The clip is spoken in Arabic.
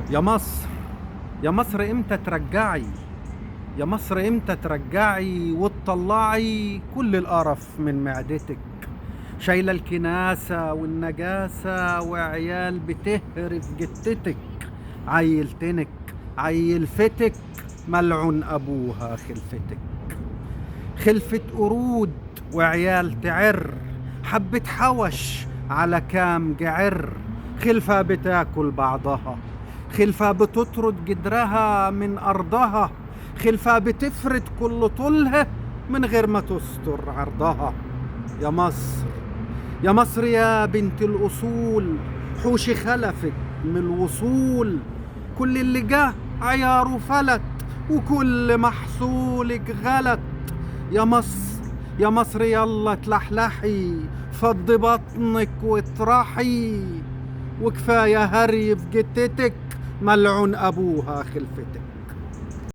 يا مصر، يا مصر امتى ترجعي؟ يا مصر امتى ترجعي وتطلعي كل القرف من معدتك؟ شايلة الكناسة والنجاسة وعيال بتهرف جتتك. عيلتنك، عيلفتك، ملعون أبوها خلفتك. خلفة قرود وعيال تعر، حبة حوش على كام جعر. خلفة بتاكل بعضها، خلفة بتطرد جدرها من أرضها، خلفة بتفرد كل طولها من غير ما تستر عرضها. يا مصر، يا مصر يا بنت الأصول، حوشي خلفك من الوصول. كل اللي جه عياره فلت، وكل محصولك غلط. يا مصر، يا مصر يلا تلحلحي، فض بطنك واطرحي. وكفاية هري في جتتك، ملعون أبوها خلفتك.